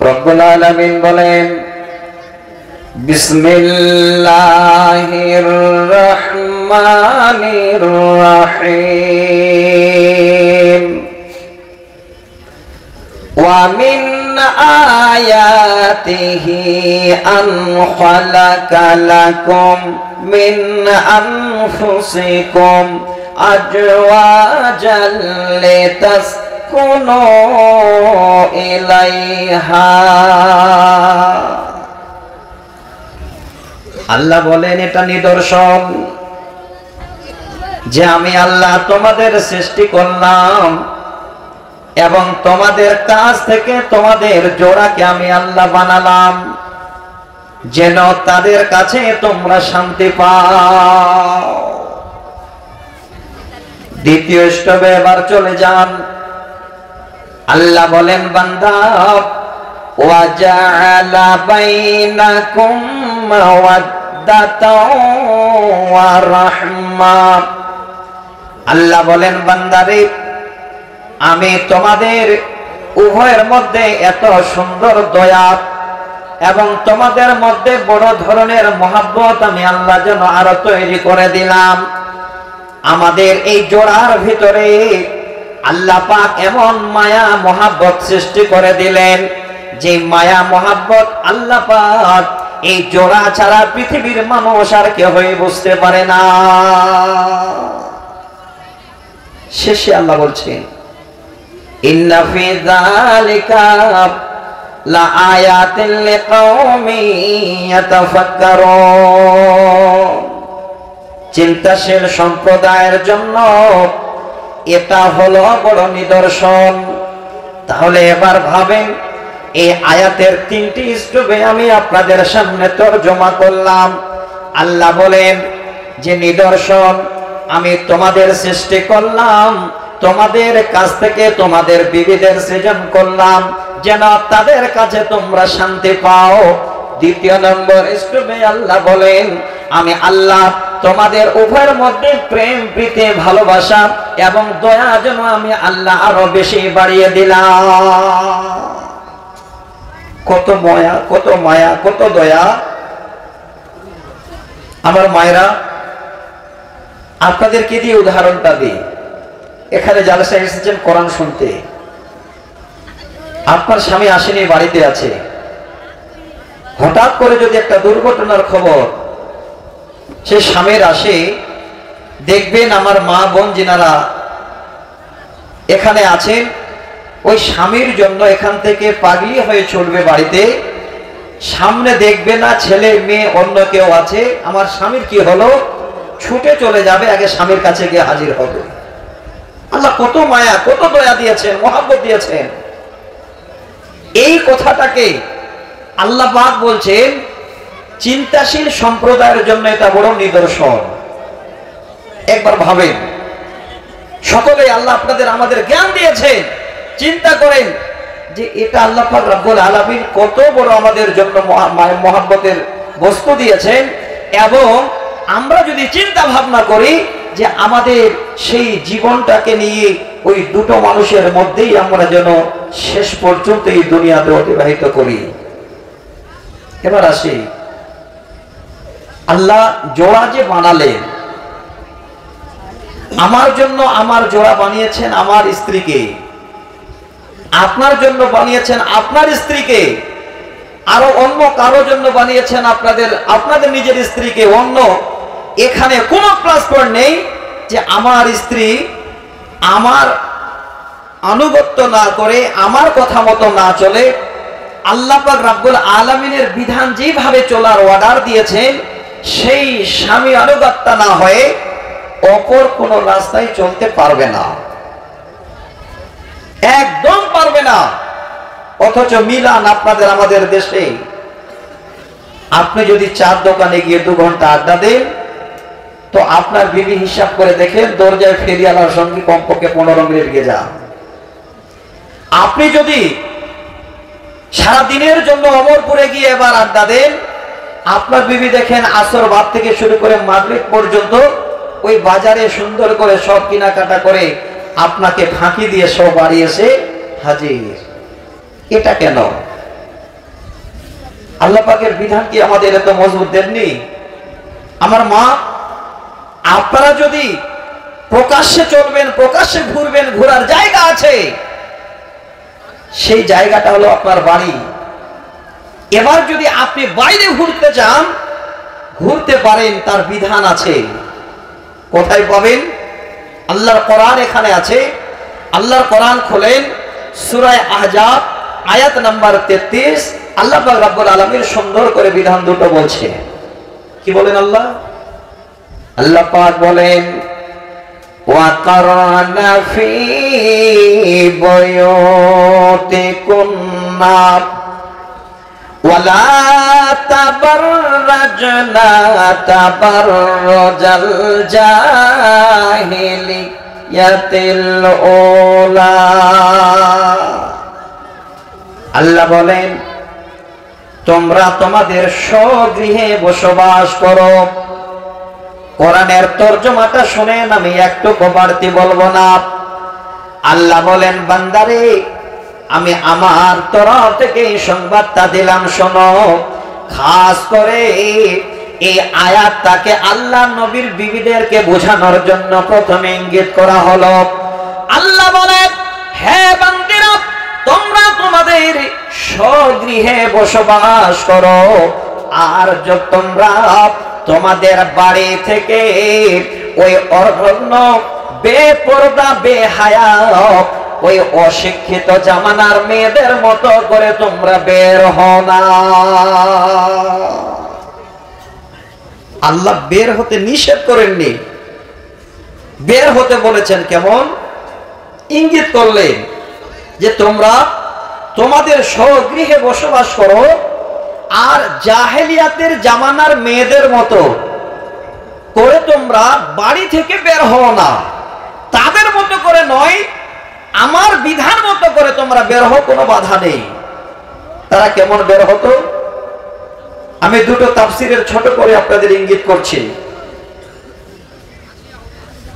রব্বুল আলামিন বলেন বিসমিল্লাহির রহমানির রহিম ওয়া মিন আয়াতিহি আন খালাকা লাকুম মিন আনফুসিকুম আজওয়াজাল লিতাসকুনু ইলাইহা। আল্লাহ বলেন এটা নিদর্শন যে আমি আল্লাহ তোমাদের সৃষ্টি করলাম এবং তোমাদের কাছ থেকে তোমাদের জোড়াকে আমি আল্লাহ বানালাম যেন তাদের কাছে তোমরা শান্তি পাও। দ্বিতীয় স্টেপে এবার চলে যান। আল্লাহ বলেন বান্দা ওয়াজআলা বাইনাকুম মাওয়াদ্দাতাও ওয়া রাহমা। আল্লাহ বলেন বান্দারে আমি তোমাদের উভয়ের মধ্যে এত সুন্দর দয়া এবং তোমাদের মধ্যে বড় ধরনের মহব্বত আমি আল্লাহ যেন আরো তৈরি করে দিলাম। আমাদের এই জোড়ার ভিতরে আল্লাহ পাক এমন মায়া মহব্বত সৃষ্টি করে দিলেন যে মায়া মহব্বত আল্লাহ পাক এই জোড়া ছাড়া পৃথিবীর মানুষ আর কেউই বুঝতে পারে না। শেষে আল্লাহ বলছেন ইন্না ফি যালিকা লাআয়াতিন লিকাওমিন ইয়াতাফাক্কারুন। চিন্তাশীল সম্প্রদায়ের জন্য এটা হলো বড় নিদর্শন। তাহলে এবার ভাবেন এই আয়াতের তিনটি স্তবে আমি আপনাদের সামনে তরজমা করলাম। আল্লাহ বলেন যে নিদর্শন আমি তোমাদের সৃষ্টি করলাম, তোমাদের কাছ থেকে তোমাদের বিবিদের সৃজন করলাম যেন তাদের কাছে তোমরা শান্তি পাও। দ্বিতীয় নম্বর স্তবে আল্লাহ বলেন আমি আল্লাহ তোমাদের উভয়ের মধ্যে প্রেম প্রীতি ভালোবাসা এবং দয়া যেন আমি আল্লাহ আরো বেশি বাড়িয়ে দিলাম। কত মায়া, কত মায়া, কত দয়া। আমার মায়েরা আপনাদেরকে দিয়ে উদাহরণটা দিই। এখানে জালসা এসেছেন কোরআন শুনতে, আপনার স্বামী আসেনি, বাড়িতে আছে। হঠাৎ করে যদি একটা দুর্ঘটনার খবর সে স্বামীর আসে, দেখবেন আমার মা বোন যিনারা এখানে আছেন ওই স্বামীর জন্য এখান থেকে পাগলি হয়ে চলবে বাড়িতে। সামনে দেখবে না ছেলে মেয়ে অন্য কেউ আছে, আমার স্বামীর কি হলো, ছুটে চলে যাবে, আগে স্বামীর কাছে গিয়ে হাজির হবে। আল্লাহ কত মায়া, কত দয়া দিয়েছেন, মহব্বত দিয়েছেন। এই কথাটাকে আল্লাহ পাক বলছেন চিন্তাশীল সম্প্রদায়ের জন্য এটা বড় নিদর্শন। একবার ভাবেন, সকলে আল্লাহ আপনাদের আমাদের জ্ঞান দিয়েছেন, চিন্তা করেন যে এটা আল্লাহ পাক রব্বুল আলামিন কত বড় আমাদের জন্য মহব্বতের বস্তু দিয়েছেন। এবং আমরা যদি চিন্তা ভাবনা করি যে আমাদের সেই জীবনটাকে নিয়ে ওই দুটো মানুষের মধ্যেই আমরা যেন শেষ পর্যন্ত এই দুনিয়াতে অতিবাহিত করি। এবার আসি, আল্লাহ জোড়া যে বানালেন, আমার জন্য আমার জোড়া বানিয়েছেন আমার স্ত্রীকে, আপনার জন্য বানিয়েছেন আপনার স্ত্রীকে, আরো অন্য কারো জন্য বানিয়েছেন আপনাদের নিজের স্ত্রীকে অন্য। এখানে কোনো প্লাস পয়েন্ট নেই যে আমার স্ত্রী আমার আনুগত্য না করে, আমার কথা মতো না চলে, আল্লাহ পাক রব্বুল আলামিনের বিধান যেভাবে চলার অর্ডার দিয়েছেন সেই স্বামী আনুগত্য না হয়ে অপর কোন রাস্তায় চলতে পারবে না, একদম পারবে না। অথচ মিলান আপনাদের আমাদের দেশে আপনি যদি চার দোকানে গিয়ে 2 ঘন্টা আড্ডা দেন তো আপনার বিবি হিসাব করে দেখেন দরজায় ফেরিওয়ালার সঙ্গে কমপক্ষে 15 মিনিট গিয়ে যান। আপনি যদি সারা দিনের জন্য অমরপুরে গিয়ে এবার আড্ডা দেন, আপনার বিবি দেখেন আসর বাদ থেকে শুরু করে মাগরিব পর্যন্ত ওই বাজারে সুন্দর করে সব কেনাকাটা করে আপনাকে ফাঁকি দিয়ে সব বাড়ি এসে হাজির। এটা কেন? আল্লাহ পাকের বিধান কি আমাদের এত মজবুত দেননি? আমার মা, আপনারা যদি প্রকাশ্যে চলবেন, প্রকাশ্যে ঘুরবেন, ঘোরার জায়গা আছে, সেই জায়গাটা হলো আপনার বাড়ি। এবার যদি আপনি বাইরে ঘুরতে চান, ঘুরতে পারেন, তার বিধান আছে। কোথায় পাবেন? আল্লাহর কোরআন এখানে আছে। আল্লাহর কোরআন খোলেন, সূরা আহজাব আয়াত নাম্বার 33। আল্লাহ পাক রব্বুল আলামিন সুন্দর করে বিধান দুটো বলছে। কি বলেন আল্লাহ? আল্লাহ পাক বলেন, ওয়াকারনা ফি বুয়ুতিকুন্না ওয়ালা তাবাররাজনা তাবাররুজাল জাহিলিয়াতিল উলা। আল্লাহ বলেন, তোমরা তোমাদের স্বগৃহে বসবাস করো। কোরআনের তরজমাটা শুনেন, আমি একটুকু বাড়তি বলবো না। আল্লাহ বলেন, বান্দারে, আমি আমার তরফ থেকে এই সংবাদটা দিলাম, শোনো। খাস করে এই আয়াতটাকে আল্লাহ নবীর বিবিদেরকে বোঝানোর জন্য প্রথমে ইঙ্গিত করা হলো। আল্লাহ বলেন, হে বান্দিরা, তোমরা তোমাদের স্বগৃহে বসবাস করো। আর যখন তোমরা তোমাদের বাড়ি থেকে ওই অর্ধনগ্ন, বেপরদা, বেহায়া, ওই অশিক্ষিত জামানার মেয়েদের মতো করে তোমরা বের হও না। আল্লাহ বের হতে নিষেধ করেননি, বের হতে বলেছেন। কেমন? ইঙ্গিত করলেন যে তোমরা তোমাদের স্বগৃহে বসবাস করো, আর জাহেলিয়াতের জামানার মেয়েদের মতো করে তোমরা বাড়ি থেকে বের হও না। তাদের মতো করে নয়, আমার বিধান মতো করে তোমরা বের হও, কোনো বাধা নেই। তারা কেমন বের হতো? আমি দুটো তাফসিরের ছোট করে আপনাদের ইঙ্গিত করছি।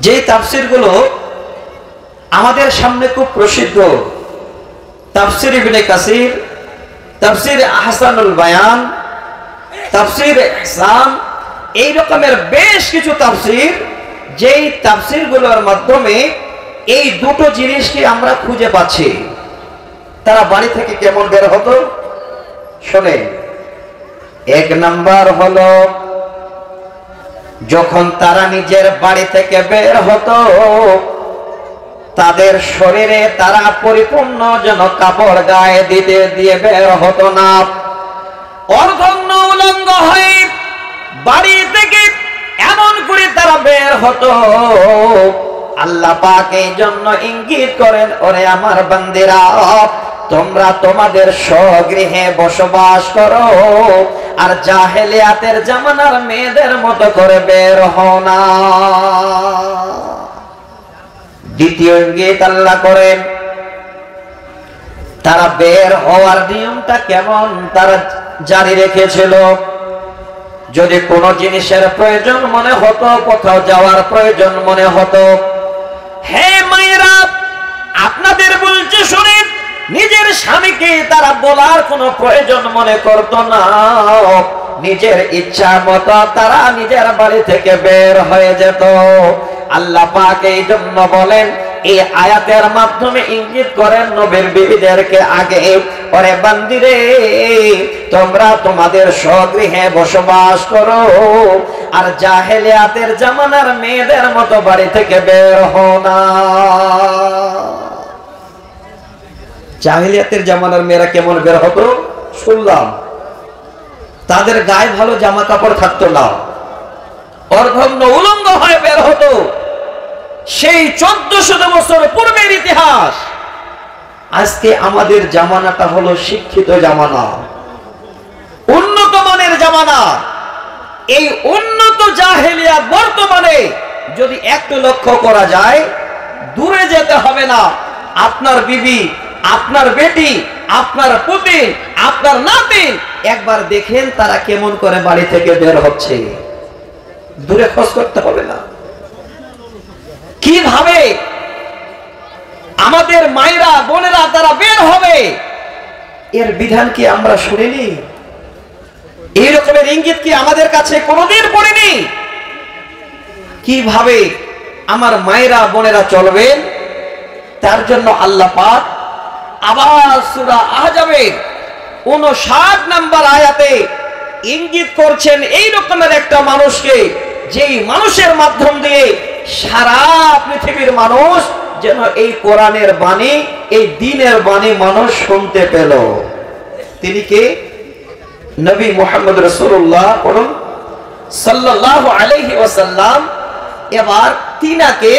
যে তাফসিরগুলো আমাদের সামনে খুব প্রসিদ্ধ, তাফসির ইবনে কাসির, তাফসির আহসানুল বায়ান, তাফসির ইহসান, এই রকমের বেশ কিছু তাফসির, যেই তাফসিরগুলোর মাধ্যমে এই দুটো জিনিসকে আমরা খুঁজে পাচ্ছি। তারা বাড়ি থেকে কেমন বের হতো শোনে। এক নাম্বার হলো, যখন তারা নিজের বাড়ি থেকে বের হতো, তাদের শরীরে তারা পরিপূর্ণ যেন কাপড় গায়ে দিতে দিয়ে বের হতো না। অর্ধনগ্ন উলঙ্গ হয়ে বাড়ি থেকে এমন করে তারা বের হতো। আল্লাহ পাক এই জন্য ইঙ্গিত করেন, ওরে আমার বান্দিরা, তোমরা তোমাদের স্বগৃহে বসবাস করো, আর জাহেলিয়াতের জামানার মেয়েদের মতো করে বের হও না। দ্বিতীয় ইঙ্গিত আল্লাহ করেন, তারা বের হওয়ার নিয়মটা কেমন তারা জারি রেখেছিল। যদি কোনো জিনিসের প্রয়োজন মনে হতো, কোথাও যাওয়ার প্রয়োজন মনে হতো, হে মায়েরা, আপনাদের বলছে শুনেন, নিজের স্বামীকে তারা বলার কোনো প্রয়োজন মনে করত না। নিজের ইচ্ছা মতো তারা নিজের বাড়ি থেকে বের হয়ে যেত। আল্লাহ পাক এই জন্য বলেন, এই আয়াতের মাধ্যমে ইঙ্গিত করেন নবীর বিবিদেরকে আগে, ওরে বান্দিরে, তোমরা তোমাদের স্বগৃহে বসবাস করো, আর জাহেলিয়াতের জামানার মেয়েদের মতো বাড়ি থেকে বের হও না। জাহেলিয়াতের জামানার মেয়েরা কেমন বের হতো শুনলাম। তাদের গায়ে ভালো জামা কাপড় থাকতো না, অর্ধনগ্ন উলঙ্গ হয়ে বের হতো। সেই 1400 বছর পূর্বের ইতিহাস। আজকে আমাদের জামানাটা হলো শিক্ষিত জামানা, উন্নত মানের জামানা। এই উন্নত জাহেলিয়া বর্তমানে যদি একটু লক্ষ্য করা যায়, দূরে যেতে হবে না। আপনার বিবি, আপনার বেটি, আপনার পুতি, আপনার নাতিন, একবার দেখেন তারা কেমন করে বাড়ি থেকে বের হচ্ছে। দূরে খোঁজ করতে হবে না। কিভাবে আমাদের মায়েরা, বোনেরা তারা বের হবে, এর বিধান কি আমরা শুনিনি? এই রকমের ইঙ্গিত কি আমাদের কাছে কোনোদিন পড়েনি? কিভাবে আমার মায়েরা বোনেরা চলবেন, তার জন্য আল্লাহ পাক আবার সূরা আহজাবের 59 নম্বর আয়াতে ইঙ্গিত করছেন এই রকমের একটা মানুষকে, যেই মানুষের মাধ্যম দিয়ে সারা পৃথিবীর মানুষ যেন এই কোরআনের বাণী, এই দ্বীনের বাণী মানুষ শুনতে পেল। তিনি কে? নবী মুহাম্মদ রাসূলুল্লাহ সাল্লাল্লাহু আলাইহি ওয়াসাল্লাম। এবার তিনাকে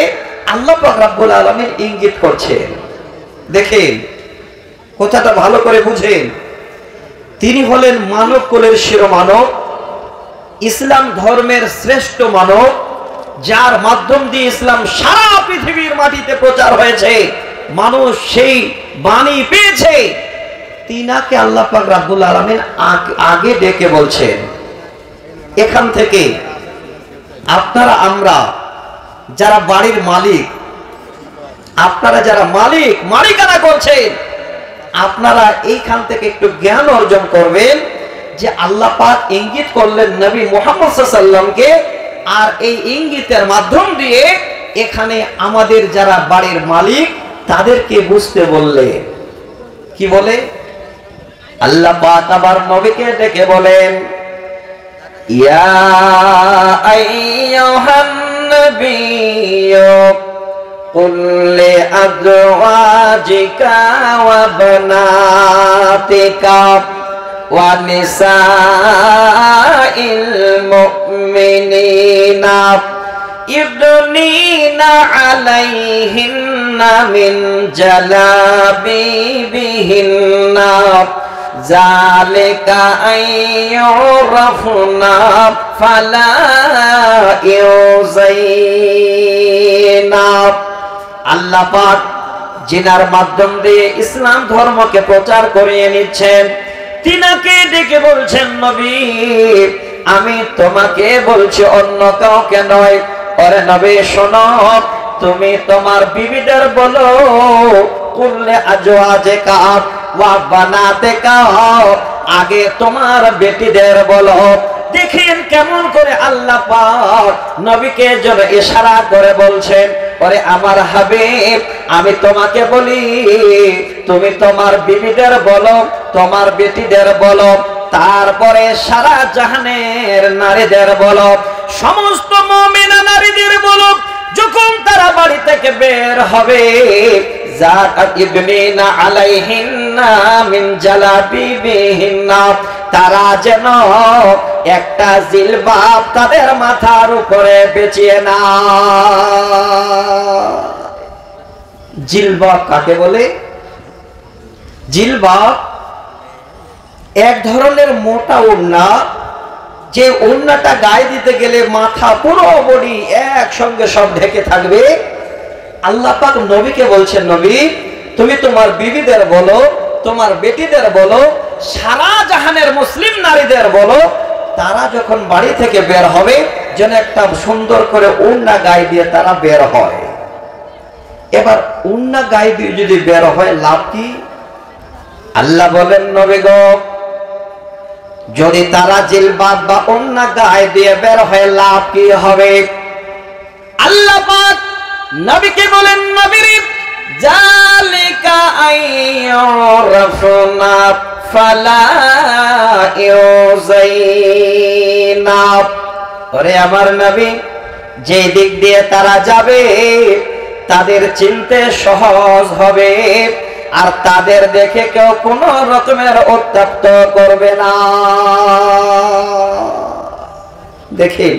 আল্লাহ পাক রব্বুল আলামিন ইঙ্গিত করছেন। দেখেন কথাটা ভালো করে বুঝেন। তিনি হলেন মানব কুলের শিরোমানব, ইসলাম ধর্মের শ্রেষ্ঠ মানব, যার মাধ্যম দিয়ে ইসলাম সারা পৃথিবীর মাটিতে প্রচার হয়েছে, মানুষ সেই বাণী পেয়েছে। তিনাকে আল্লাহ পাক রব্বুল আলামিন আগে ডেকে বলছেন, এখান থেকে আপনারা আমরা যারা বাড়ির মালিক, আপনারা যারা মালিকানা করছেন, আপনারা এইখান থেকে একটু জ্ঞান অর্জন করবেন যে আল্লাহ পাক ইঙ্গিত করলেন নবী মুহাম্মদ সাল্লাল্লাহু আলাইহি ওয়াসাল্লামকে, আর এই ইঙ্গিতের মাধ্যম দিয়ে এখানে আমাদের যারা বাড়ির মালিক তাদেরকে বুঝতে বললেন। কি বলে? আল্লাহ পাক আবার নবীকে ডেকে বলেন, ইয়া আইয়ুহান নাবিয়্যু কুল লিআজওয়াজিকা ওয়া বানাতিকা ওয়া নিসাইল মুমিনিনা ইবনিনা আলাইহিন্না মিন জালাবিবিহিন্না যালিকা আইয়ুরাফনা ফালা ইউযাইনা। আল্লাহ পাক জিনার মাধ্যম দিয়ে ইসলাম ধর্মকে প্রচার করিয়ে নিচ্ছেন, তিনাকে ডেকে বলছেন, নবী আমি তোমাকে বলছি, অন্য কাউকে নয়। ওরে নবী শোনো, তুমি তোমার বিবিদের বলো, কুল্লে আজওয়াজিকা ওয়া বানাতিকা, আগে তোমার বেটিদের বলো। দেখেন কেমন করে আল্লাহ পাক নবীকে যেন ইশারা করে বলছেন, ওরে আমার হাবিব আমি তোমাকে বলি, তুমি তোমার বিবিদের বলো, তোমার বেটিদের বলো, তারপরে সারা জাহানের নারীদের বলো, সমস্ত মুমিনা নারীদের বলো, যখন তারা বাড়ি থেকে বের হবে, ইবনিনা আলাইহিন্না মিন জালাবিবিহিন্না, তারা যেন একটা জিলবাব তাদের মাথার উপরে পেঁচিয়ে না। জিলবাব কাকে বলে? জিলবাব এক ধরনের মোটা ওড়না, যে ওড়নাটা গায়ে দিতে গেলে মাথা পুরো বডি একসঙ্গে সব ঢেকে থাকবে। আল্লাহ পাক নবীকে বলছেন, নবী তুমি তোমার বিবিদের বলো, তোমার বেটিদের বলো, সারা জাহানের মুসলিম নারীদের বলো, তারা যখন বাড়ি থেকে বের হবে যেন একটা সুন্দর করে ওড়না গায়ে দিয়ে তারা বের হয়। এবার ওড়না গায়ে দিয়ে যদি বের হয় লাভ কি? আল্লাহ বলেন, নবী গো যদি তারা জিলবাব বা ওড়না গায়ে দিয়ে বের হয় লাভ কি হবে? আল্লাহ পাক নবীকে বলেন, নবী যালিকা আইয়ুরাফনা ফালা ইউযাইনা। ওরে আমার নবী, যে দিক দিয়ে তারা যাবে তাদের চিনতে সহজ হবে, আর তাদের দেখে কেউ কোনো রকমের উত্তপ্ত করবে না। দেখেন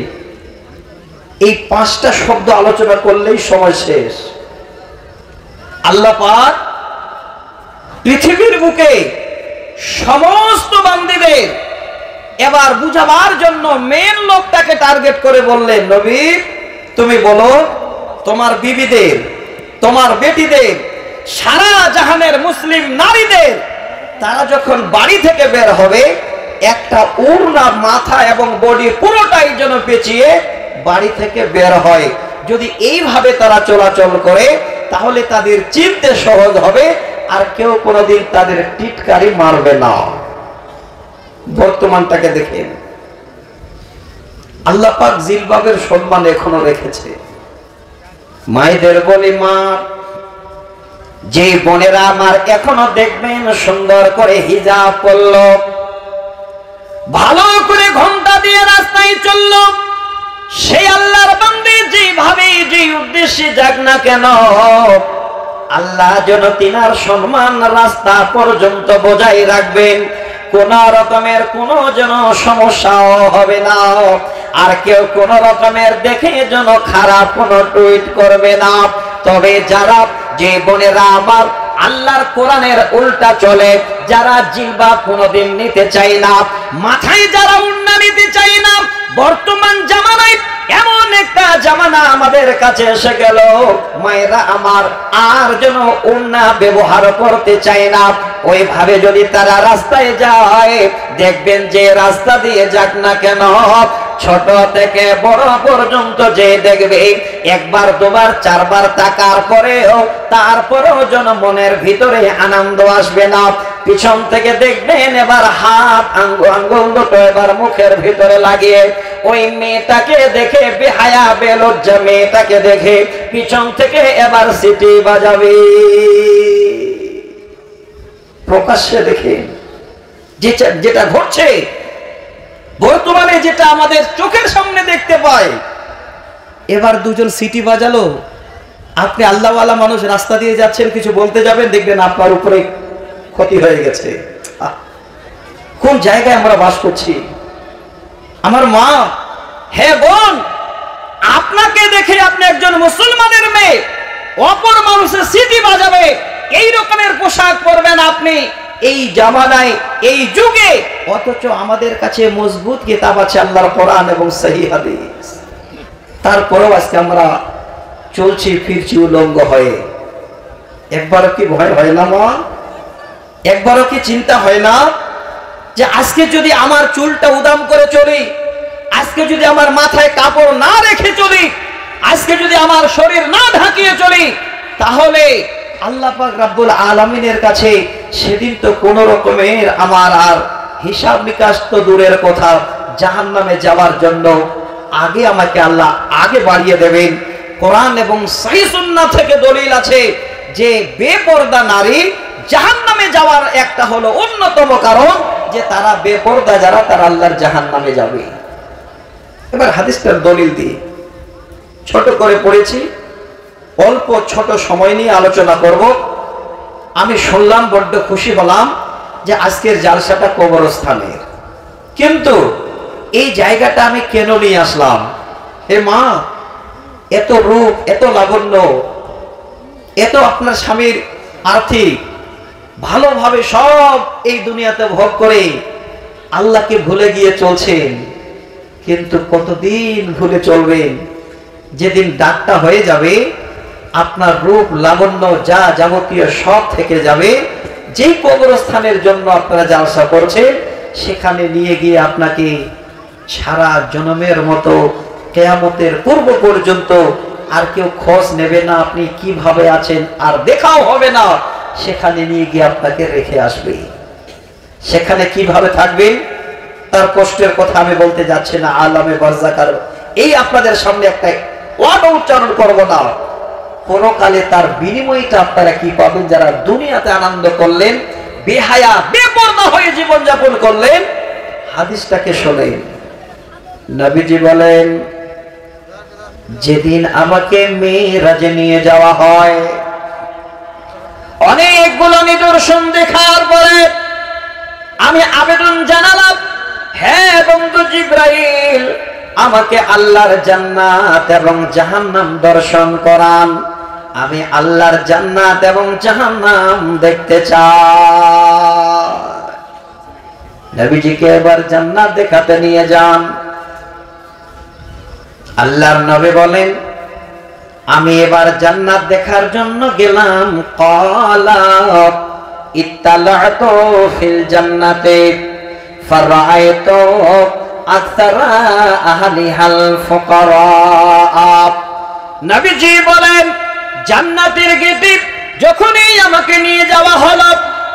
এই পাঁচটা শব্দ আলোচনা করলেই সময় শেষ। আল্লাহ পাক পৃথিবীর বুকে সমস্ত বান্দীদের এবার বুঝাবার জন্য মেন লোকটাকে টার্গেট করে বললেন, নবী তুমি বলো তোমার বিবিদের, তোমার বেটিদের, সারা জাহানের মুসলিম নারীদের, তারা যখন বাড়ি থেকে বের হবে একটা ওড়না মাথা এবং বডি পুরোটাই যেন পেঁচিয়ে বাড়ি থেকে বের হয়। যদি এইভাবে তারা চলাচল করে তাহলে তাদের চিনতে সহজ হবে, আর কেউ কোনোদিন তাদের টিটকারি মারবে না। বর্তমানটাকে দেখেন। আল্লাহ পাক জিলবাবের সম্মান এখনো রেখেছে। মায়েদের বলি, মা, যে বোনেরা আমার এখনো দেখবেন সুন্দর করে হিজাব পরলো, ভালো করে ঘন্টা দিয়ে রাস্তায় চললো, সেই আল্লাহর বান্দী যেভাবে যে উদ্দেশ্যে যাক না কেন, আল্লাহ যেন তিনার সম্মান রাস্তা পর্যন্ত বজায় রাখবেন। কোন রকমের কোনো যেন সমস্যাও হবে না, আর কেউ কোন রকমের দেখে যেন খারাপ কোনো টুইট করবে না। তবে যারা, যে বোনেরা আমার আল্লাহর কোরআনের উল্টা চলে, যারা জিলবাব কোনোদিন নিতে চায় না, মাথায় যারা উন্না নিতে চায় না, বর্তমান জামানায় এমন একটা জামানা আমাদের কাছে এসে গেল, মায়েরা আমার আর যেন উন্না ব্যবহার করতে চায় না। ওইভাবে যদি তারা রাস্তায় যায়, দেখবেন যে রাস্তা দিয়ে যাক না কেন, ছোট থেকে বড় পর্যন্ত যে দেখবে, একবার দুবার চারবার তাকার পরেও তারপরেও যেন মনের ভিতরে আনন্দ আসবে না। পিছন থেকে দেখবেন এবার হাত আঙ্গুল দুটো এবার মুখের ভিতরে লাগিয়ে ওই মেয়েটাকে দেখে বেহায়া বেলজ্জা মেয়েটাকে দেখে পিছন থেকে এবার সিটি বাজাবে। প্রকাশ্যে দেখে যেটা ঘটছে বর্তমানে, যেটা আমাদের চোখের সামনে দেখতে পাই, এবার দুজন সিটি বাজালো, আপনি আল্লাহওয়ালা মানুষ রাস্তা দিয়ে যাচ্ছেন, কিছু বলতে যাবেন, দেখবেন আপনার উপরে ক্ষতি হয়ে গেছে। কোন জায়গায় আমরা বাস করছি? আমার মা, হে বোন, আপনাকে দেখে আপনি একজন মুসলমানের মেয়ে অপর মানুষের সিটি বাজাবে, এই রকমের পোশাক পরবেন আপনি এই জামানায়, এই যুগে, অথচ আমাদের কাছে মজবুত কিতাব আছে আল্লাহর কোরআন এবং সহিহ হাদিস। তারপরেও আজকে আমরা চলছি ফিরছি উলঙ্গ হয়ে। একবারও কি ভয় হয় না মা? একবারও কি চিন্তা হয় না যে আজকে যদি আমার চুলটা উদাম করে চলি, আজকে যদি আমার মাথায় কাপড় না রেখে চলি, আজকে যদি আমার শরীর না ঢাকিয়ে চলি, তাহলে আল্লাহ পাক রব্বুল আলামিনের কাছে সেদিন তো কোন রকমের আমার আর হিসাব নিকাশ তো দূরের কথা, জাহান্নামে যাওয়ার জন্য আগে আমাকে আল্লাহ আগে বাড়িয়ে দেবেন। কোরআন এবং সহিহ সুন্নাহ থেকে দলিল আছে যে বেপরদা নারী জাহান্নামে যাওয়ার একটা হলো অন্যতম কারণ যে তারা বেপরদা, যারা তারা আল্লাহর জাহান্নামে যাবে। এবার হাদিসটার দলিল দিয়ে ছোট করে পড়েছি, অল্প ছোট সময় নিয়ে আলোচনা করব। আমি শুনলাম, বড্ড খুশি হলাম যে আজকের জালসাটা কবরস্থানের, কিন্তু এই জায়গাটা আমি কেন নিয়ে আসলাম? হে মা, এত রূপ, এত লাবণ্য, এত আপনার স্বামীর আর্থিক ভালোভাবে সব এই দুনিয়াতে ভোগ করে আল্লাহকে ভুলে গিয়ে চলছেন, কিন্তু কতদিন ভুলে চলবেন? যেদিন ডাকটা হয়ে যাবে, আপনার রূপ লাবণ্য যা যাবতীয় সব থেকে যাবে। যেই কবরস্থানের জন্য আপনারা জালসা করছেন, সেখানে নিয়ে গিয়ে আপনাকে সারা জন্মের মতো কিয়ামতের পূর্ব পর্যন্ত আর কেউ খোঁজ নেবে না আপনি কিভাবে আছেন, আর দেখাও হবে না। সেখানে নিয়ে গিয়ে আপনাকে রেখে আসবে। সেখানে কিভাবে থাকবেন তার কষ্টের কথা আমি বলতে যাচ্ছি না, আলামে বারজাকার এই আপনাদের সামনে একটা ওয়ার্ড উচ্চারণ করব না। পরকালে তার বিনিময়টা আপনারা কি পাবেন? যারা দুনিয়াতে আনন্দ করলেন, বেহায়া বেপরদা হয়ে জীবন যাপন করলেন, হাদিসটাকে শোনেন। নবীজি বলেন, যেদিন আমাকে মেরাজে নিয়ে যাওয়া হয়, অনেকগুলো নিদর্শন দেখার পরে আমি আবেদন জানালাম, হ্যাঁ বন্ধু জিবরাইল, আমাকে আল্লাহর জান্নাত এবং জাহান্নাম দর্শন করান। আমি আল্লাহর জান্নাত এবং জাহান্নাম দেখতে চাই। নবীজিকে এবার জান্নাত দেখাতে নিয়ে যান। আল্লাহর নবী বলেন, আমি এবার জান্নাত দেখার জন্য গেলাম। ক্বালা ইত্তালাতু ফিল জান্নাতি ফারাআইতু আকসারা আহলিহাল ফুকারা। নবীজি বলেন, জান্নাতের গেটে যখনই আমাকে নিয়ে যাওয়া হলো,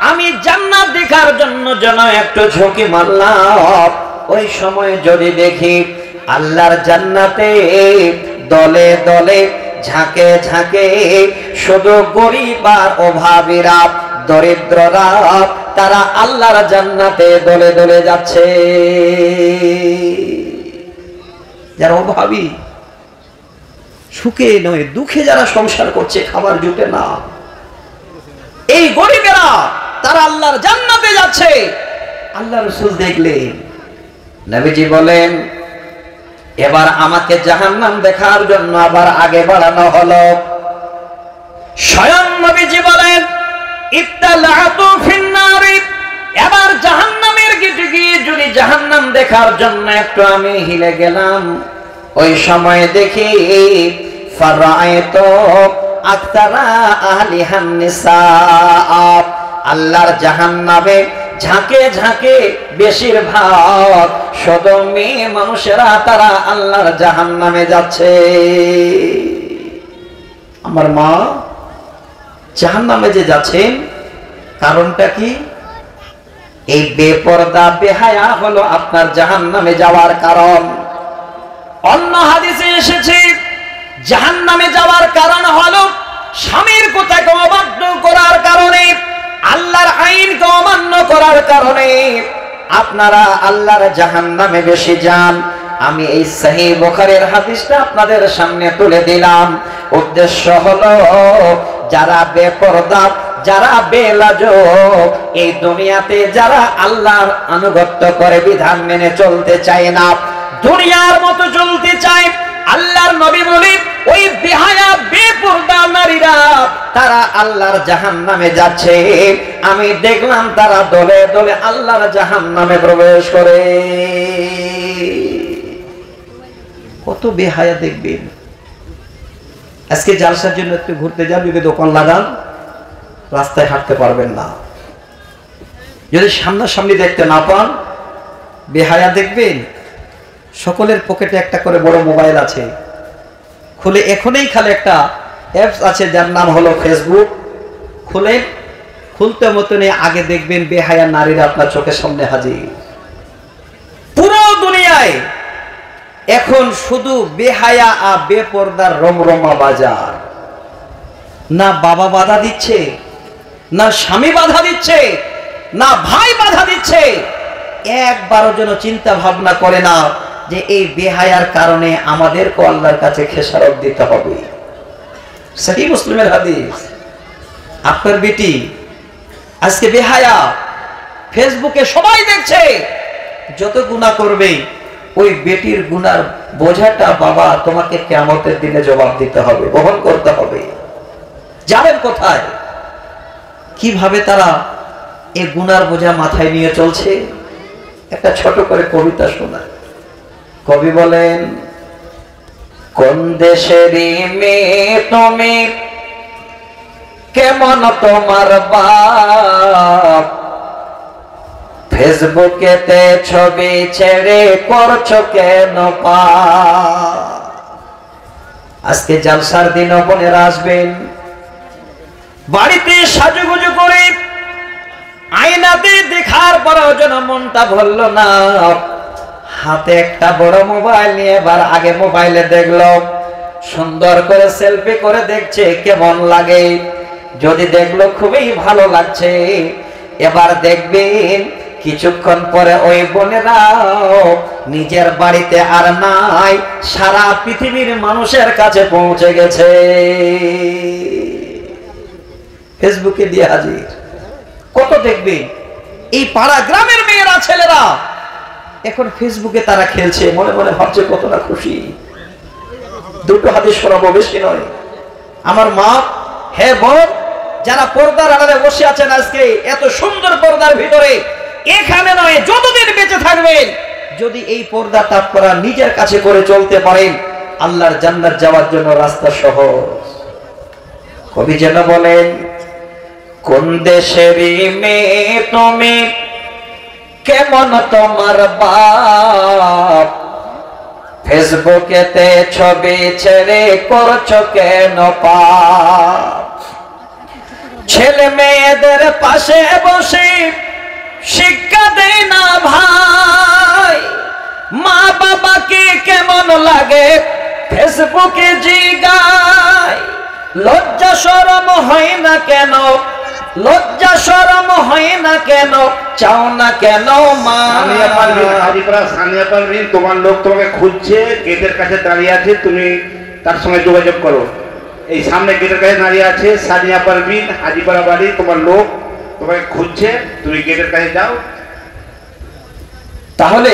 আমি জান্নাত দেখার জন্য যেন একটু ঝুঁকি মারলাম। ওই সময় যদি দেখি আল্লাহর জান্নাতে দলে দলে ঝাঁকে ঝাঁকে শুধু গরিব আর অভাবীরা, দরিদ্ররা, তারা আল্লাহর জান্নাতে দলে দলে যাচ্ছে। যারা অভাবী, সুখে নয় দুঃখে যারা সংসার করছে, খাবার জুটে না, এই গরিবেরা তারা আল্লাহর জান্নাতে যাচ্ছে। আল্লাহ রাসূল দেখলেন, নবীজি বলেন এবার আমাকে জাহান্নাম দেখার জন্য আবার আগে বাড়ানো হলো। স্বয়ং নবীজি বলেন ইত্তালাতু ফিন্নারি, এবার জাহান্নামের গিটে গিয়ে যদি জাহান্নাম দেখার জন্য একটু আমি হিলে গেলাম, ওই সময় দেখি ফারাআইতু আকতারা আহলিহান নিসা, আল্লাহর জাহান্নামে ঝাঁকে ঝাঁকে বেশিরভাগ শুধু মেয়ে মানুষেরা, তারা আল্লাহর জাহান্নামে যাচ্ছে। আমার মা জাহান্নামে যে যাচ্ছেন, কারণটা কি? এই বেপরদা বেহায়া হলো আপনার জাহান্নামে যাওয়ার কারণ। অন্য হাদিসে এসেছে জাহান্নামে যাওয়ার কারণ হলো স্বামীর কথাকে অবাধ্য করার কারণে, আল্লাহর আইনকে অমান্য করার কারণে আপনারা আল্লাহর জাহান্নামে বেশি যান। আমি এই সহিহ বুখারীর হাদিসটা আপনাদের সামনে তুলে দিলাম। উদ্দেশ্য হলো যারা বেপরদা, যারা বেলাজক, এই দুনিয়াতে যারা আল্লাহর আনুগত্য করে বিধান মেনে চলতে চায় না, দুনিয়ার মতো চলতে চায়, আল্লাহর নবী বলেন ওই বেহায়া বেপরদা নারীরা তারা আল্লাহর জাহান্নামে যাচ্ছে। আমি দেখলাম তারা দলে দলে আল্লাহর জাহান্নামে প্রবেশ করে। কত বেহায়া দেখবেন। আজকে জালসার জন্য একটু ঘুরতে যান, যদি দোকান লাগান রাস্তায় হাঁটতে পারবেন না। যদি সামনাসামনি দেখতে না পান, বেহায়া দেখবেন সকলের পকেটে একটা করে বড় মোবাইল আছে, খুলে এখনই খালি একটা অ্যাপস আছে যার নাম হলো ফেসবুক, খুলে খুলতে মতনই আগে দেখবেন বেহায়া নারীরা আপনার চোখের সামনে হাজির। পুরো দুনিয়ায় এখন শুধু বেহায়া আর বেপরদার রমরমা বাজার। না বাবা বাধা দিচ্ছে, না স্বামী বাধা দিচ্ছে, না ভাই বাধা দিচ্ছে। একবারও যেন চিন্তা ভাবনা করে না যে এই বেহায়ার কারণে আমাদেরকে আল্লাহর কাছে খেসারত দিতে হবে। সহিহ মুসলিমের হাদিস। আপনার বেটি আজকে বেহায়া, ফেসবুকে সবাই দেখছে, যত গুনাহ করবে ওই বেটির গুনার বোঝাটা বাবা তোমাকে কিয়ামতের দিনে জবাব দিতে হবে, বহন করতে হবে। যাবেন কোথায়? কিভাবে তারা এই গুনার বোঝা মাথায় নিয়ে চলছে? একটা ছোট করে কবিতা শোনায়। কবি বলেন, কোন দেশেরই মেয়ে তুমি, কেমন তোমার বাপ, ফেসবুকেতে ছবি ছেড়ে করছো কেন পাপ। আজকে জালসার দিন বোনেরা আসবেন, বাড়িতে সাজুগুজু করে আয়নাতে দেখার পরেও যেন মনটা ভরল না, হাতে একটা বড় মোবাইল নিয়ে এবার আগে মোবাইলে দেখলো, সুন্দর করে সেলফি করে দেখছে কেমন লাগে। যদি দেখলো খুবই ভালো লাগছে, এবার দেখবেন কিছুক্ষণ পরে ওই বোনেরাও নিজের বাড়িতে আর নাই, সারা পৃথিবীর মানুষের কাছে পৌঁছে গেছে, ফেসবুকে দিয়ে হাজির। কত দেখবেন এই পাড়া গ্রামের মেয়েরা, ছেলেরা এখন ফেসবুকে তারা খেলছে, মনে মনে ভাবছে কতটা খুশি। দুটো হাদিস শোনাবো, বেশি নয়। আমার মা, হে বোন, যারা পর্দার আড়ালে বসে আছেন আজকে এত সুন্দর পর্দার ভিতরে, এখানে নয় যতদিন বেঁচে থাকবেন, যদি এই পর্দা তাপ করা নিজের কাছে করে চলতে পারেন, আল্লাহর জান্নাত যাওয়ার জন্য রাস্তা সহজ। কবি যেন বলেন, কোন দেশেরই মেয়ে তুমি, কেমন তোমার বাপ, ফেসবুকেতে ছবি ছেড়ে করছো কেন পাপ। ছেলে মেয়েদের পাশে বসে শিক্ষা দেয় না ভাই, মা বাবাকে কেমন লাগে ফেসবুকে জিগায়। লজ্জা শরম হয় না কেন, লজ্জা শরম হয় না কেন, চাও না কেন মা? সানিয়া পারভিন তোমার লোক তোমাকে খুঁজছে, গেটের কাছে দাঁড়িয়ে আছে, তুমি তার সঙ্গে যোগাযোগ করো। এই সামনে গেটের কাছে দাঁড়িয়ে আছে সানিয়া পারভিন, হাজিপাড়া বাড়ি, তোমার লোক তোমাকে খুঁজছে, তুমি গেটের কাছে যাও। তাহলে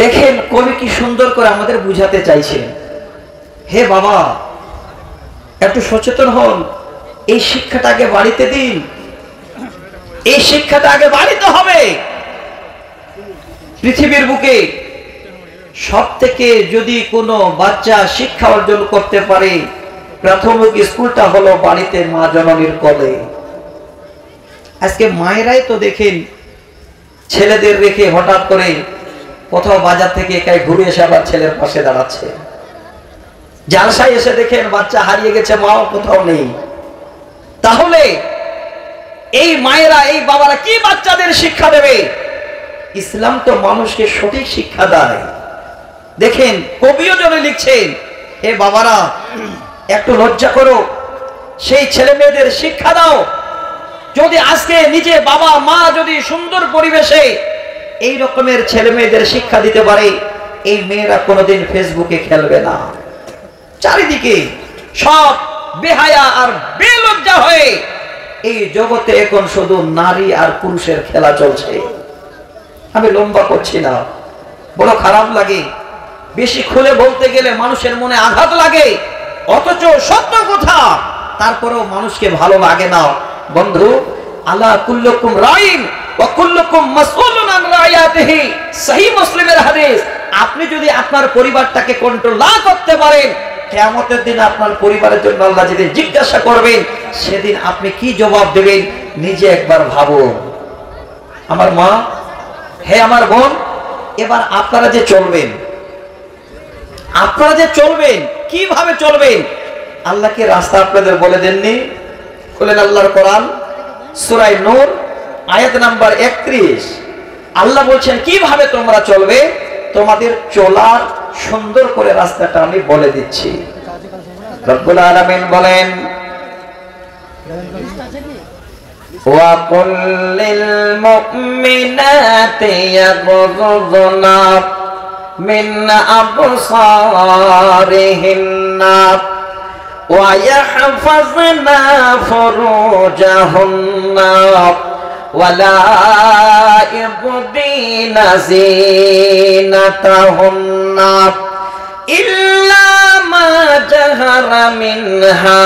দেখেন কবি কি সুন্দর করে আমাদের বুঝাতে চাইছেন, হে বাবা একটু সচেতন হন, এই শিক্ষাটা আগে বাড়িতে দিন, এই শিক্ষাটা আগে বাড়িতে হবে। পৃথিবীর বুকে সব থেকে যদি কোনো বাচ্চা শিক্ষা অর্জন করতে পারে, প্রাথমিক স্কুলটা হলো বাড়িতে মা জননীর কোলে। আজকে মায়েরাই তো দেখেন ছেলেদের রেখে হঠাৎ করে কোথাও বাজার থেকে একাই ঘুরে এসে আবার ছেলের পাশে দাঁড়াচ্ছে। জালসায় এসে দেখেন বাচ্চা হারিয়ে গেছে, মাও কোথাও নেই। তাহলে এই মায়েরা এই বাবারা কি বাচ্চাদের শিক্ষা দেবে? ইসলাম তো মানুষকে সঠিক শিক্ষা দেয়। দেখেন কবিও জনে লিখছেন, হে বাবারা একটু লজ্জা করো, সেই ছেলে মেয়েদের শিক্ষা দাও। যদি আজকে নিজে বাবা মা যদি সুন্দর পরিবেশে এই রকমের ছেলে মেয়েদের শিক্ষা দিতে পারে, এই মেয়েরা কোনোদিন ফেসবুকে খেলবে না। চারিদিকে সব বেহায়া আর বেলজ্জা হয়ে এই জগতে এখন শুধু নারী আর পুরুষের খেলা চলছে। আমি লম্বা করছি না, বড় খারাপ লাগে, বেশি খুলে বলতে গেলে মানুষের মনে আঘাত লাগে, অথচ সত্য কথা, তারপরেও মানুষকে ভালো লাগে না। বন্ধু, আলা কুল্লুকুম রাইন ওয়া কুল্লুকুম মাসউলুন আন রাইয়াতিহি, সহিহ মুসলিমের হাদিস। আপনি যদি আপনার পরিবারটাকে কন্ট্রোল না করতে পারেন, কিয়ামতের দিন আপনার পরিবারের জন্য আল্লাহ যেদিন জিজ্ঞাসা করবেন, সেদিন আপনি কি জবাব দেবেন নিজে একবার ভাবুন। আমার মা, হে আমার বোন, এবার আপনারা যে চলবেন, আপনারা যে চলবেন কিভাবে চলবেন? আল্লাহ কি রাস্তা আপনাদের বলে দেননি? খুলেন আল্লাহর কোরআন, সূরা নূর আয়াত নাম্বার 31। আল্লাহ বলছেন কিভাবে তোমরা চলবে, তোমাদের চলার সুন্দর করে রাস্তাটা আমি বলে দিচ্ছি। রব্বুল আলামিন বলেন, ওয়া কুল্লিল মুমিনাতি ইয়াগুযুনা মিন আবসারিহিন্না ওয়া ইয়াহফাযনা ফুরুজাহুন্না ওয়া লা ইবদিনা যিনাতাহুন্না ইল্লা মা জাহারা মিনহা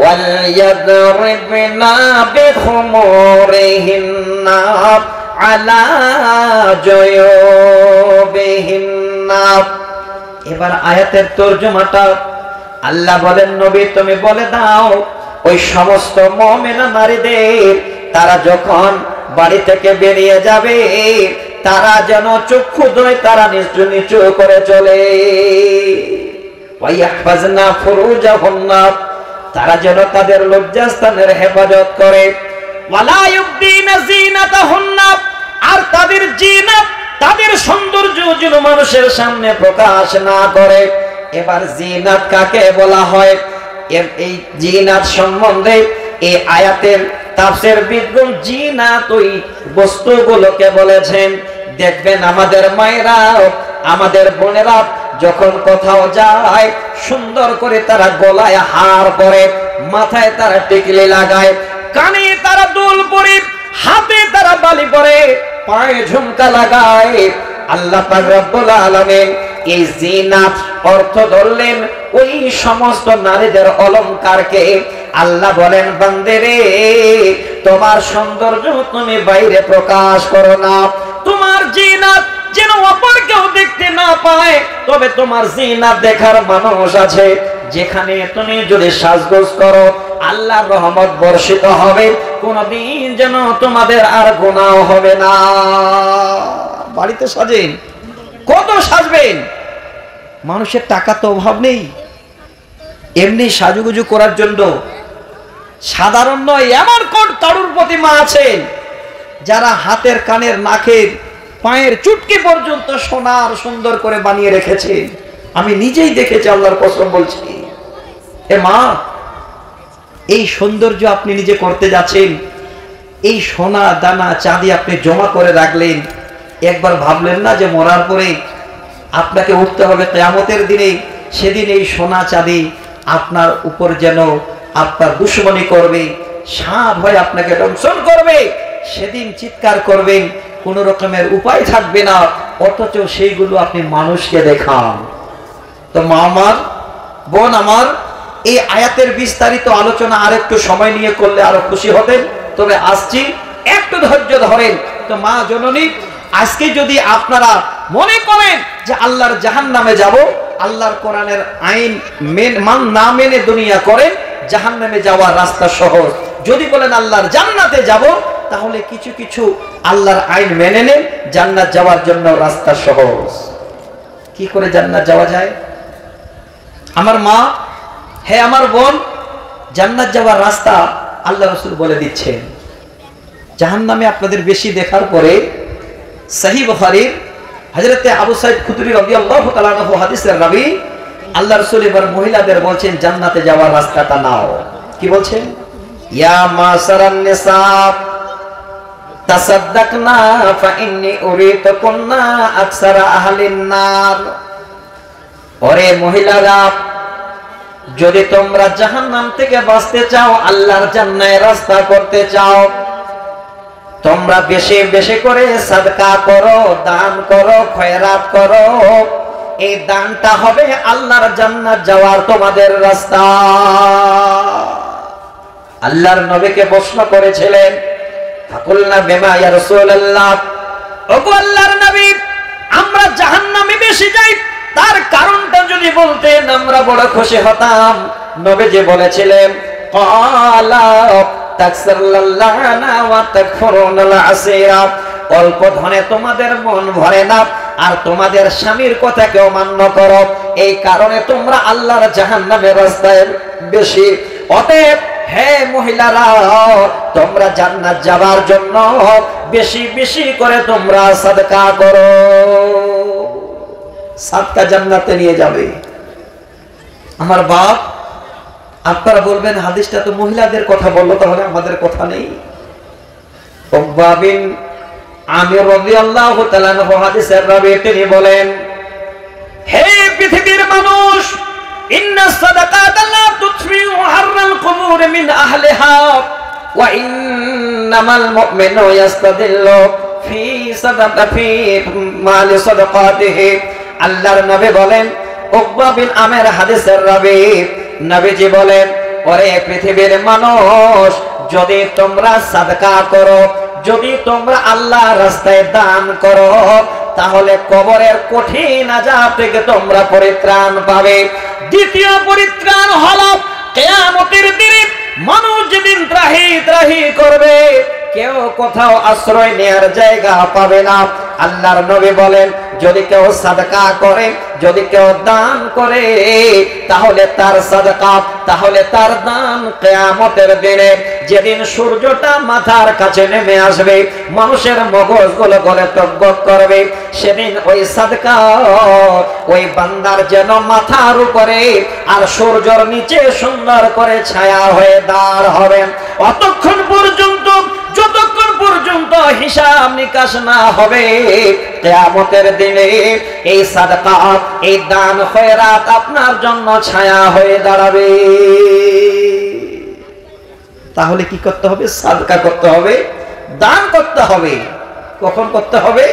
ওয়াল ইয়াদরিবনা বিখুমুরিহিন্না আলা জুয়ুবিহিন্না। এবার আয়াতের তরজমাটা আল্লাহ বলেন, নবী তুমি বলে দাও ওই সমস্ত মুমিনা নারীদের, তারা যখন বাড়ি থেকে বেরিয়ে যাবে, তারা যেন চক্ষুদ্বয় তারা নিচু নিচু করে চলে। ওয়াইয়াহফাজনা ফুরুজাহুন্না, তারা যেন তাদের লজ্জাস্থানের হেফাজত করে। ওয়ালা ইউবদিনা যিনাতাহুন্না, আর তাদের জিনাত, তাদের সৌন্দর্য যেন মানুষের সামনে প্রকাশ না করে। এবার জিনাত কাকে বলা হয়? এই জিনাত সম্বন্ধে এই আয়াতের তাফসীর বিদগণ জিনাত ওই বস্তুগুলোকে বলেছেন। দেখবেন আমাদের মায়েরা, আমাদের বোনেরা যখন কোথাও যায়, সুন্দর করে তারা গলায় হার পরে, মাথায় তারা টিকলি লাগায়, কানে তারা দুল পরে, হাতে তারা বালি পরে, পায়ে ঝুমকা লাগায়। আল্লাহ পাক রব্বুল আলামিন এই জিনাত অর্থ ধরলেন ওই সমস্ত নারীদের অলংকারকে। আল্লাহ বলেন, বান্দেরে তোমার সৌন্দর্য তুমি বাইরে প্রকাশ করো না, তোমার জিনাত যেন অপর কেউ দেখতে না পায়। তবে তোমার জিনাত দেখার মানুষ আছে। যেখানে তুমি যদি সাজগোজ করো, আল্লাহর রহমত বর্ষিত হবে, কোনদিন যেন তোমাদের আর গুনাহ হবে না। বাড়িতে সাজেন, কত সাজবেন? মানুষের টাকা তো অভাব নেই, এমনি সাজুগুজু করার জন্য সাধারণ নয়, এমন কোন তরুণ প্রতিমা আছেন যারা হাতের, কানের, নাকের, পায়ের চুটকি পর্যন্ত সোনার সুন্দর করে বানিয়ে রেখেছে। আমি নিজেই দেখেছি, আল্লাহর কসম বলছি। এ মা, এই সৌন্দর্য আপনি নিজে করতে যাচ্ছেন, এই সোনা দানা চাঁদি আপনি জমা করে রাখলেন, একবার ভাবলেন না যে মরার পরে আপনাকে উঠতে হবে কিয়ামতের দিনে? সেদিন এই সোনা চাঁদি আপনার উপর যেন আপনার দুশমনি করবে, সাপ হয়ে আপনাকে দংশন করবে। সেদিন চিৎকার করবেন, কোন রকমের উপায় থাকবে না, অথচ সেইগুলো আপনি মানুষকে দেখান। তো মা আমার, বোন আমার, এই আয়াতের বিস্তারিত আলোচনা আরেকটু সময় নিয়ে করলে আরো খুশি হতেন, তবে আসছি, একটু ধৈর্য ধরেন। তো মা জননী, আজকে যদি আপনারা মনে করেন যে আল্লাহর জাহান্নামে যাব, আল্লাহর কোরআনের আইন না মেনে দুনিয়া করেন, জাহান্নামে যাওয়ার রাস্তা সহজ। যদি বলেন আল্লাহর জান্নাতে যাব, তাহলে কিছু কিছু আল্লাহর আইন মেনে নেন, জান্নাত যাওয়ার জন্য রাস্তা সহজ। কি করে জান্নাত যাওয়া যায়? আমার মা, হে আমার বোন, জান্নাত যাওয়ার রাস্তা আল্লাহ রাসূল বলে দিচ্ছেন। জাহান্নামে আপনাদের বেশি দেখার পরে সহিহ বুখারীর হযরতে আবু সাঈদ খুদরি রাদিয়াল্লাহু তাআলা আনহু হাদিসের রাবী, আল্লাহ রাসূল এবার মহিলাদের বলছেন জান্নাতে যাওয়ার রাস্তাটা নাও। কি বলছেন? ইয়া মাসারান নিসা তাসাদদাকনা ফাইন্নী উরিতুকুন্না আকসারা আহলিন নার। ওরে মহিলারা, যদি তোমরা জাহান্নাম থেকে বাঁচতে চাও, আল্লাহর জান্নাতের রাস্তা করতে চাও, তোমরা বেশি বেশি করে সাদকা করো, দান করো, খয়রাত করো। এই দানটা হবে আল্লাহর জান্নাত যাওয়ার তোমাদের রাস্তা। আল্লাহর নবীকে প্রশ্ন করেছিলেন, ফাকুলনা বিমা ইয়া রাসূলুল্লাহ, ওগো আল্লাহর নবী, আমরা জাহান্নামে বেশি যাই, তার কারণটা যদি বলতেন আমরা বড় খুশি হতাম। নবীজি বলেছিলেন, ক্বালা তাকসারুল্লাহনা ওয়া তাকফুরুনাল আসীরা, অল্প ধনে তোমাদের মন ভরে না, আর তোমাদের স্বামীর কথাকে অমান্য করো, এই কারণে তোমরা আল্লাহর জাহান্নামের রাস্তায় বেশি। অতএব হে মহিলারা, তোমরা জান্নাত যাবার জন্য বেশি বেশি করে তোমরা সাদকা করো। সাদকা জান্নাতে নিয়ে যাবে। আমার বাপ, আপনারা বলবেন হাদিসটা তো মহিলাদের কথা বললো, তাহলে আমাদের কথা নেই। উকবা বিন আমির রাদিয়াল্লাহু তাআলা আনহু হাদিসের রাবী, তিনি বলেন, হে পৃথিবীর মানুষ, ইন্না সাদাকাতা লা তুতফিউ হাররাল কুবুর মিন আহলিহা ওয়া ইন্নামাল মুমিনু ইয়াস্তাদিল্লু ফি সাদাকাতি মালি সাদাকাতিহি। আল্লাহর নবী বলেন, উকবা বিন আমির হাদিসের রাবী, নবীজি বলেন, ওরে পৃথিবীর মানুষ, যদি তোমরা সাদকা করো, যদি তোমরা আল্লাহর রাস্তায় দান করো, তাহলে কবরের কঠিন আযাব থেকে তোমরা পরিত্রাণ পাবে। দ্বিতীয় পরিত্রাণ হলো কিয়ামতের দিনে মানুষ যেদিন ত্রাহি ত্রাহি করবে, কেউ কোথাও আশ্রয় নেয়ার জায়গা পাবে না। আল্লাহর নবী বলেন, যদি কেউ সাদকা করে, যদি কেউ দান করে, তাহলে তার সাদকা, তাহলে তার দান কিয়ামতের দিনে যেদিন সূর্যটা মাথার কাছে নেমে আসবে, মানুষের মগজগুলো গলে টগবগ করবে, সেদিন ওই সাদকা ওই বান্দার যেন মাথার উপরে আর সূর্যের নিচে সুন্দর করে ছায়া হয়ে দাঁড় হবে। অতক্ষণ পর্যন্ত, যতক্ষণ পর্যন্ত হিসাব নিকাশ না হবে, কিয়ামতের দিনে এই সাদকা, এই দান খয়রাত আপনার জন্য ছায়া হয়ে দাঁড়াবে। তাহলে কি করতে হবে? সাদকা করতে হবে, দান করতে হবে। কখন করতে হবে?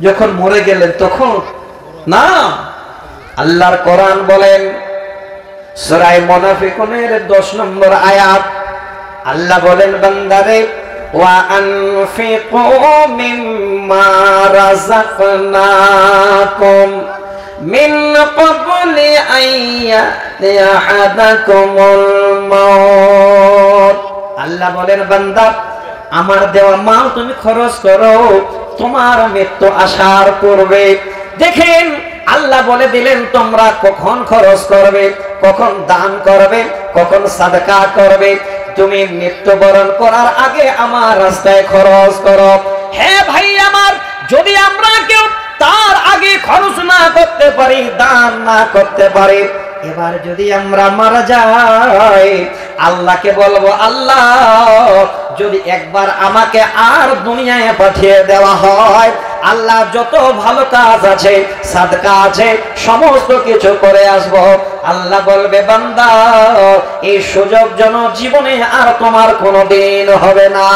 যখন মরে গেলেন তখন না। আল্লাহর কোরআন বলেন, সূরা মুনাফিকুনের 10 নম্বর আয়াত, আল্লাহ বলেন, বান্দারে, ওয়া আনফিকু মিম্মা রাযাকনাকুম মিন ক্বাবলি আইয়াতিয়া আহাদাকুমুল মাউত। আল্লাহ বলেন, বান্দা, আমার দেওয়া মাল তুমি খরচ করো তোমার মৃত্যু আসার পূর্বে। দেখেন, আল্লাহ বলে দিলেন তোমরা কখন খরচ করবে, কখন দান করবে, কখন সাদকা করবে? তুমি মৃত্যুবরণ করার আগে আমার রাস্তায় খরচ করো। হ্যাঁ ভাই আমার, যদি আমরা কেউ তার আগে খরচ না করতে পারি, দান না করতে পারি, এবার যদি আমরা মারা যাই, আল্লাহকে বলবো, আল্লাহ যদি একবার আমাকে আর দুনিয়ায় পাঠিয়ে দেওয়া হয়, আল্লাহ যত ভালো কাজ আছে, সাদকা আছে, সমস্ত কিছু করে আসবো। আল্লাহ বলবে, বান্দা এই সুযোগ যেন জীবনে আর তোমার কোনোদিন হবে না।